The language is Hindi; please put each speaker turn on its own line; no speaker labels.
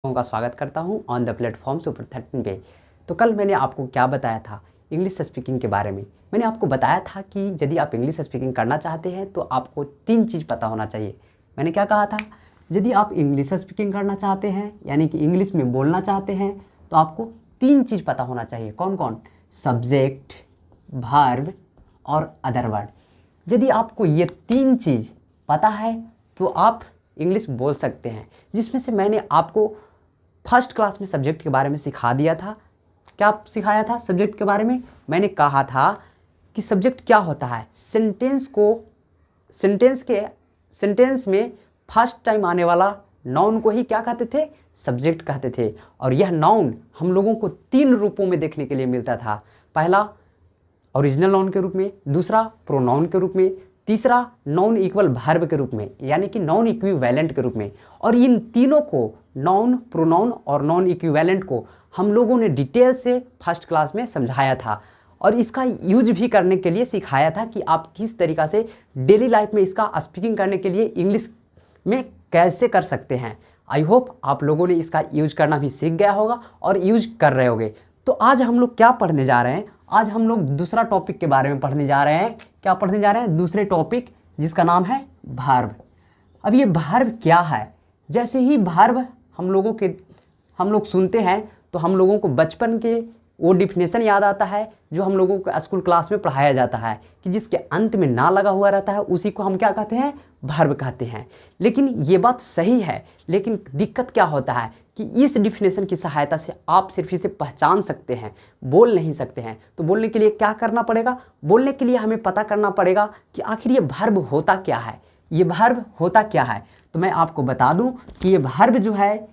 लोगों का स्वागत करता हूं ऑन द प्लेटफॉर्म सुपर 13 पे। तो कल मैंने आपको क्या बताया था इंग्लिश स्पीकिंग के बारे में। मैंने आपको बताया था कि यदि आप इंग्लिश स्पीकिंग करना चाहते हैं तो आपको 3 चीज़ पता होना चाहिए। मैंने क्या कहा था, यदि आप इंग्लिश स्पीकिंग करना चाहते हैं यानी कि इंग्लिश में बोलना चाहते हैं तो आपको 3 चीज़ पता होना चाहिए। कौन कौन? सब्जेक्ट, वर्ब और अदर वर्ड। यदि आपको ये 3 चीज़ पता है तो आप इंग्लिश बोल सकते हैं, जिसमें से मैंने आपको फर्स्ट क्लास में सब्जेक्ट के बारे में सिखा दिया था। क्या सिखाया था सब्जेक्ट के बारे में? मैंने कहा था कि सब्जेक्ट क्या होता है। सेंटेंस में फर्स्ट टाइम आने वाला नाउन को ही क्या कहते थे? सब्जेक्ट कहते थे। और यह नाउन हम लोगों को 3 रूपों में देखने के लिए मिलता था। पहला ओरिजिनल नाउन के रूप में, दूसरा प्रोनाउन के रूप में, तीसरा नाउन इक्वल वर्ब के रूप में यानी कि नाउन इक्विवेलेंट के रूप में। और इन तीनों को, नाउन, प्रोनाउन और नाउन इक्विवेलेंट को, हम लोगों ने डिटेल से फर्स्ट क्लास में समझाया था और इसका यूज भी करने के लिए सिखाया था कि आप किस तरीक़ा से डेली लाइफ में इसका स्पीकिंग करने के लिए इंग्लिश में कैसे कर सकते हैं। आई होप आप लोगों ने इसका यूज करना भी सीख गया होगा और यूज कर रहे होंगे। तो आज हम लोग क्या पढ़ने जा रहे हैं? आज हम लोग दूसरा टॉपिक के बारे में पढ़ने जा रहे हैं। क्या पढ़ने जा रहे हैं? दूसरे टॉपिक, जिसका नाम है वर्ब। अब ये वर्ब क्या है? जैसे ही वर्ब हम लोग सुनते हैं तो हम लोगों को बचपन के वो डिफिनेशन याद आता है जो हम लोगों को स्कूल क्लास में पढ़ाया जाता है कि जिसके अंत में ना लगा हुआ रहता है उसी को हम क्या कहते हैं? वर्ब कहते हैं। लेकिन ये बात सही है, लेकिन दिक्कत क्या होता है कि इस डिफिनेशन की सहायता से आप सिर्फ इसे पहचान सकते हैं, बोल नहीं सकते हैं। तो बोलने के लिए क्या करना पड़ेगा? बोलने के लिए हमें पता करना पड़ेगा कि आखिर ये वर्ब होता क्या है, ये वर्ब होता क्या है। तो मैं आपको बता दूं कि ये वर्ब जो है